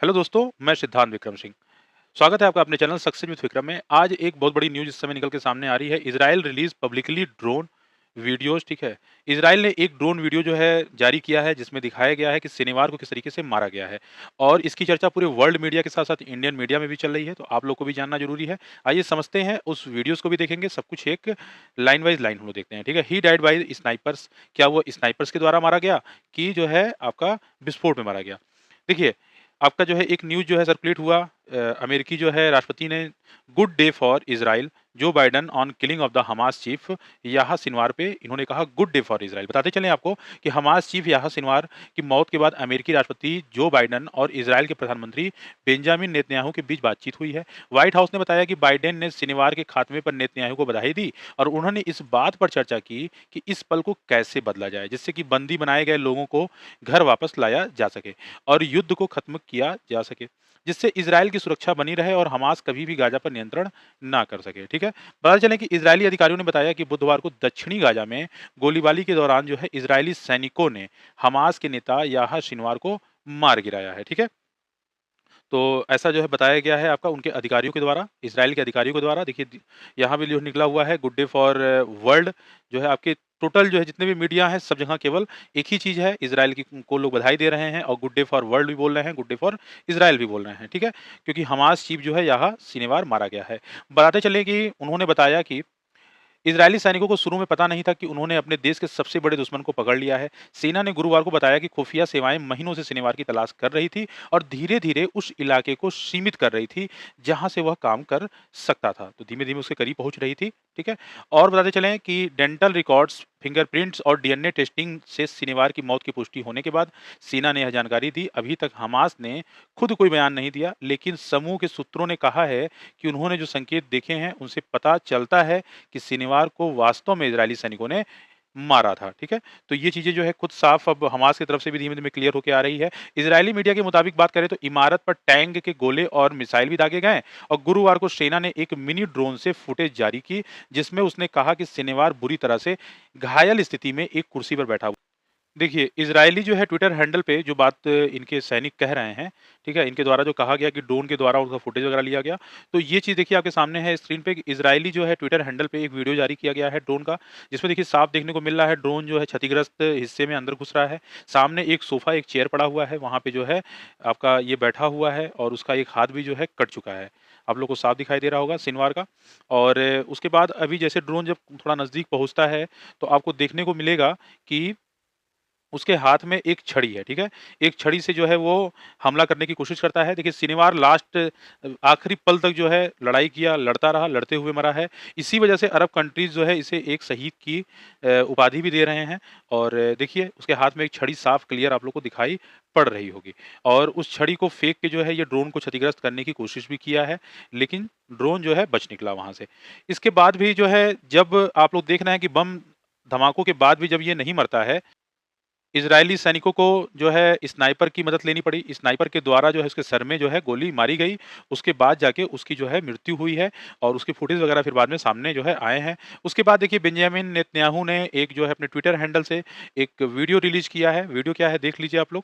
Hello दोस्तों, मैं सिद्धांत विक्रम सिंह। स्वागत है आपका अपने चैनल सक्सेस विद विक्रम में। आज एक बहुत बड़ी न्यूज़ इस समय निकल के सामने आ रही है। Israel release publicly drone videos, ठीक है? इज़राइल ने एक ड्रोन वीडियो जो है जारी किया है जिसमें दिखाया गया है कि शनिवार को किस तरीके से मारा गया है और इसकी चर्चा पूरे वर्ल्ड मीडिया के साथ-साथ इंडियन मीडिया में भी चल रही है, तो आप लोग को भी जानना ज़रूरी है। आइए समझते हैं, उस वीडियोज़ को भी देखेंगे, सब कुछ एक लाइन बाय लाइन हम लोग देखते हैं, ठीक है? He died by snipers. क्या वो स्नाइपर्स के द्वारा मारा गया कि जो है आपका विस्फोट में मारा गया? देखिए, आपका जो है एक न्यूज़ जो है सर्कुलेट हुआ, अमेरिकी जो है राष्ट्रपति ने good day for Israel, Joe Biden on killing of the Hamas chief Yahya Sinwar पे इन्होंने कहा गुड डे फॉर इज़राइल। बताते चलें आपको कि हमास चीफ याह्या सिनवार की मौत के बाद अमेरिकी राष्ट्रपति जो बाइडेन और इज़राइल के प्रधानमंत्री बेंजामिन नेतन्याहू के बीच बातचीत हुई है। व्हाइट हाउस ने बताया कि बाइडेन ने शनिवार के खात्मे पर नेतन्याहू को बधाई दी और उन्होंने इस बात पर चर्चा की कि इस पल को कैसे बदला जाए, जिससे कि बंदी बनाए गए लोगों को घर वापस लाया जा सके और युद्ध को खत्म किया जा सके, जिससे इज़राइल की सुरक्षा बनी रहे और हमास कभी भी गाज़ा पर नियंत्रण ना कर सके, ठीक है? पता चले कि इज़राइली अधिकारियों ने बताया कि बुधवार को दक्षिणी गाज़ा में गोलीबारी के दौरान जो है इज़राइली सैनिकों ने हमास के नेता याह्या सिनवार को मार गिराया है, ठीक है? तो ऐसा जो है बताया गया है आपका उनके अधिकारियों के द्वारा, इज़राइल के अधिकारियों के द्वारा। देखिए यहाँ भी जो निकला हुआ है गुड डे फॉर वर्ल्ड, जो है आपके टोटल जो है जितने भी मीडिया हैं सब जगह केवल एक ही चीज़ है, इज़राइल की को लोग बधाई दे रहे हैं और गुड डे फॉर वर्ल्ड भी बोल रहे हैं, गुड डे फॉर इज़राइल भी बोल रहे हैं, ठीक है? क्योंकि हमास चीफ जो है यहाँ शनिवार मारा गया है। बताते चले कि उन्होंने बताया कि इजरायली सैनिकों को शुरू में पता नहीं था कि उन्होंने अपने देश के सबसे बड़े दुश्मन को पकड़ लिया है। सेना ने गुरुवार को बताया कि खुफिया सेवाएं महीनों से शनिवार की तलाश कर रही थी और धीरे-धीरे उस इलाके को सीमित कर रही थी, जहां से वह काम कर सकता था। तो धीमे-धीमे उसके करीब पहुंच रही थी, ठीक है? और बताते चलें कि डेंटल रिकॉर्ड्स, फिंगरप्रिंट्स और डीएनए टेस्टिंग से शनिवार की मौत की पुष्टि होने के बाद सेना ने यह जानकारी दी। अभी तक हमास ने खुद कोई बयान नहीं दिया, लेकिन समूह के सूत्रों ने कहा है कि उन्होंने जो संकेत देखे हैं, उनसे पता चलता है कि शनिवार को वास्तव में इजरायली सैनिकों ने मारा था, ठीक है? तो ये चीज़ें जो है खुद साफ अब हमास की तरफ से भी धीमे-धीमे क्लियर होके आ रही है। इजरायली मीडिया के मुताबिक बात करें तो इमारत पर टैंक के गोले और मिसाइल भी दागे गए और गुरुवार को सेना ने एक मिनी ड्रोन से फुटेज जारी की, जिसमें उसने कहा कि शनिवार बुरी तरह से घायल स्थिति में एक कुर्सी पर बैठा हुआ। देखिए, इज़राइली जो है ट्विटर हैंडल पे जो बात इनके सैनिक कह रहे हैं, ठीक है? इनके द्वारा जो कहा गया कि ड्रोन के द्वारा उनका फुटेज वगैरह लिया गया, तो ये चीज़ देखिए आपके सामने है स्क्रीन पे कि इज़राइली जो है ट्विटर हैंडल पे एक वीडियो जारी किया गया है ड्रोन का, जिसमें देखिए साफ देखने को मिल रहा है ड्रोन जो है क्षतिग्रस्त हिस्से में अंदर घुस रहा है। सामने एक सोफ़ा, एक चेयर पड़ा हुआ है, वहाँ पे जो है आपका ये बैठा हुआ है और उसका एक हाथ भी जो है कट चुका है। आप लोग को साफ दिखाई दे रहा होगा सिनवार का। और उसके बाद अभी जैसे ड्रोन जब थोड़ा नज़दीक पहुँचता है, तो आपको देखने को मिलेगा कि उसके हाथ में एक छड़ी है, ठीक है? एक छड़ी से जो है वो हमला करने की कोशिश करता है। देखिए शनिवार लास्ट आखिरी पल तक जो है लड़ाई किया, लड़ता रहा, लड़ते हुए मरा है। इसी वजह से अरब कंट्रीज़ जो है इसे एक शहीद की उपाधि भी दे रहे हैं और देखिए उसके हाथ में एक छड़ी साफ क्लियर आप लोग को दिखाई पड़ रही होगी और उस छड़ी को फेंक के जो है ये ड्रोन को क्षतिग्रस्त करने की कोशिश भी किया है, लेकिन ड्रोन जो है बच निकला वहाँ से। इसके बाद भी जो है जब आप लोग देख रहे हैं कि बम धमाकों के बाद भी जब ये नहीं मरता है, इज़राइली सैनिकों को जो है स्नाइपर की मदद लेनी पड़ी। स्नाइपर के द्वारा जो है उसके सर में जो है गोली मारी गई। उसके बाद जाके उसकी जो है मृत्यु हुई है और उसकी फुटेज वगैरह फिर बाद में सामने जो है आए हैं। उसके बाद देखिए बेंजामिन नेतन्याहू ने एक जो है अपने ट्विटर हैंडल से एक वीडियो रिलीज़ किया है। वीडियो क्या है देख लीजिए आप लोग।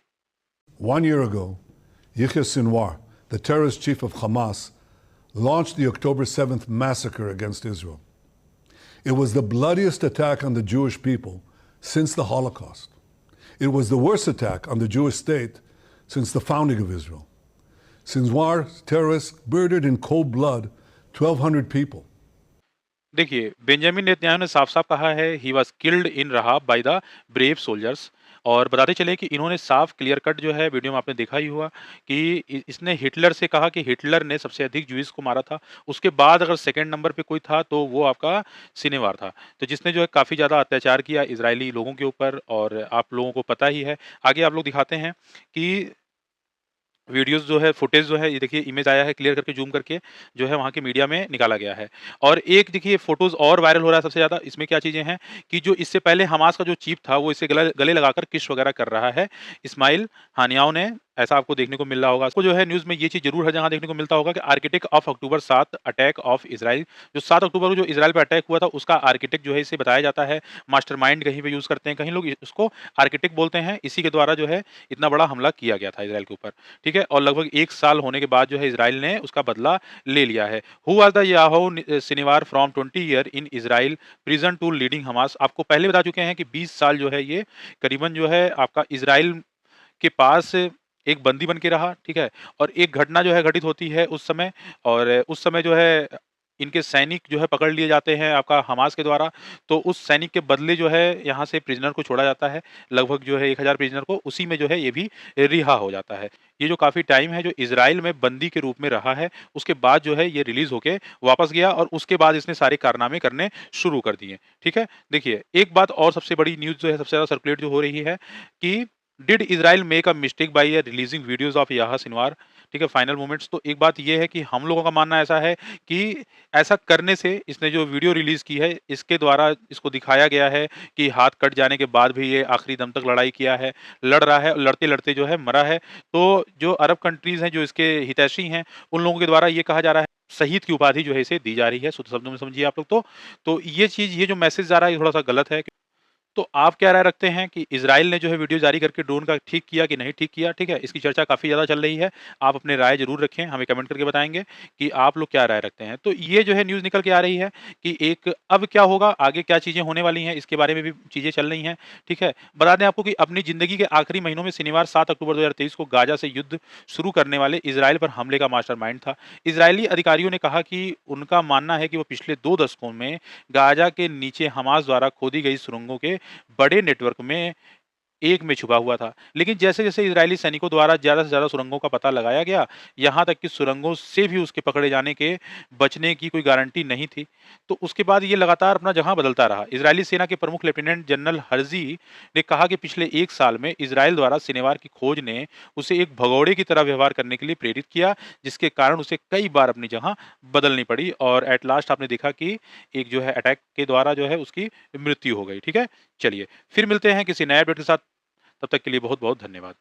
1 year ago, Yahya Sinwar, the terrorist chief of Hamas, launched the October 7th massacre against Israel. It was the bloodiest attack on the Jewish people since the Holocaust. It was the worst attack on the Jewish state since the founding of Israel. Sinwar's terrorists murdered in cold blood 1,200 people. देखिए, Benjamin Netanyahu ने साफ-साफ कहा है he was killed in Rahab by the brave soldiers और बताते चले कि इन्होंने साफ क्लियर कट जो है वीडियो में आपने देखा ही हुआ कि इसने हिटलर से कहा कि हिटलर ने सबसे अधिक ज्यूइश को मारा था। उसके बाद अगर सेकंड नंबर पे कोई था तो वो आपका सिनेवार था। तो जिसने जो है काफ़ी ज़्यादा अत्याचार किया इज़राइली लोगों के ऊपर और आप लोगों को पता ही है। आगे आप लोग दिखाते हैं कि वीडियोज़ जो है, फुटेज जो है, ये देखिए इमेज आया है क्लियर करके ज़ूम करके, जो है वहाँ के मीडिया में निकाला गया है। और एक देखिए फ़ोटोज़ और वायरल हो रहा है सबसे ज़्यादा, इसमें क्या चीज़ें हैं कि जो इससे पहले हमास का जो चीफ था, वो इसे गले गले लगाकर किस वगैरह कर रहा है। इस्माइल हानियाओ ने ऐसा आपको देखने को मिल रहा होगा। आपको जो है न्यूज़ में ये चीज़ ज़रूर हर जगह देखने को मिलता होगा कि architect of October 7 attack of Israel, जो 7 अक्टूबर को जो इज़राइल पे अटैक हुआ था उसका आर्किटेक्ट जो है इसे बताया जाता है। मास्टरमाइंड कहीं पे यूज़ करते हैं, कहीं लोग इसको आर्किटेक्ट बोलते हैं। इसी के द्वारा जो है इतना बड़ा हमला किया गया था इज़राइल के ऊपर, ठीक है? और लगभग 1 साल होने के बाद जो है इज़राइल ने उसका बदला ले लिया है। Who was the Yahya Sinwar from 20 year in Israel prison to leading Hamas. आपको पहले बता चुके हैं कि 20 साल जो है ये करीबन जो है आपका इज़राइल के पास एक बंदी बन के रहा, ठीक है? और एक घटना जो है घटित होती है उस समय, और उस समय जो है इनके सैनिक जो है पकड़ लिए जाते हैं आपका हमास के द्वारा, तो उस सैनिक के बदले जो है यहाँ से प्रिज़नर को छोड़ा जाता है, लगभग जो है 1000 प्रिज़नर को, उसी में जो है ये भी रिहा हो जाता है। ये जो काफ़ी टाइम है जो इज़राइल में बंदी के रूप में रहा है, उसके बाद जो है ये रिलीज़ होके वापस गया और उसके बाद इसने सारे कारनामे करने शुरू कर दिए, ठीक है? देखिए, एक बात और सबसे बड़ी न्यूज़ जो है सबसे ज़्यादा सर्कुलेट जो हो रही है कि did Israel make a mistake by releasing videos of Yahya Sinwar, ठीक है, फाइनल मोमेंट्स। तो एक बात ये है कि हम लोगों का मानना ऐसा है कि ऐसा करने से इसने जो वीडियो रिलीज़ की है, इसके द्वारा इसको दिखाया गया है कि हाथ कट जाने के बाद भी ये आखिरी दम तक लड़ाई किया है, लड़ रहा है, लड़ते-लड़ते जो है मरा है। तो जो अरब कंट्रीज़ हैं, जो इसके हितैषी हैं, उन लोगों के द्वारा ये कहा जा रहा है, शहीद की उपाधि जो है इसे दी जा रही है, शुद्ध शब्दों में समझिए आप लोग तो। तो ये चीज़, ये जो मैसेज जा रहा है, ये थोड़ा-सा गलत है। तो आप क्या राय रखते हैं कि इज़राइल ने जो है वीडियो जारी करके ड्रोन का ठीक किया कि नहीं ठीक किया? ठीक है, इसकी चर्चा काफ़ी ज़्यादा चल रही है। आप अपनी राय ज़रूर रखें, हमें कमेंट करके बताएँगे कि आप लोग क्या राय रखते हैं। तो ये जो है न्यूज़ निकल के आ रही है कि एक अब क्या होगा, आगे क्या चीज़ें होने वाली हैं, इसके बारे में भी चीज़ें चल रही हैं, ठीक है। बता दें आपको कि अपनी ज़िंदगी के आखिरी महीनों में शनिवार 7 अक्टूबर 2023 को गाज़ा से युद्ध शुरू करने वाले इज़राइल पर हमले का मास्टरमाइंड था। इज़राइली अधिकारियों ने कहा कि उनका मानना है कि वो पिछले 2 दशकों में गाज़ा के नीचे हमास द्वारा खोदी गई सुरंगों के बड़े नेटवर्क में एक में छुपा हुआ था। लेकिन जैसे-जैसे इज़राइली सैनिकों द्वारा ज़्यादा से ज़्यादा सुरंगों का पता लगाया गया, यहाँ तक कि सुरंगों से भी उसके पकड़े जाने के बचने की कोई गारंटी नहीं थी। तो उसके बाद ये लगातार अपना जगह बदलता रहा। इज़राइली सेना के प्रमुख लेफ्टिनेंट जनरल हर्ज़ी ने कहा कि पिछले 1 साल में इज़राइल द्वारा शनिवार की खोज ने उसे एक भगोड़े की तरह व्यवहार करने के लिए प्रेरित किया, जिसके कारण उसे कई बार अपनी जगह बदलनी पड़ी और एट लास्ट आपने देखा कि एक जो है अटैक के द्वारा जो है उसकी मृत्यु हो गई। ठीक है? चलिए, फिर मिलते हैं किसी नए अपडेट के साथ। तब तक के लिए बहुत-बहुत धन्यवाद।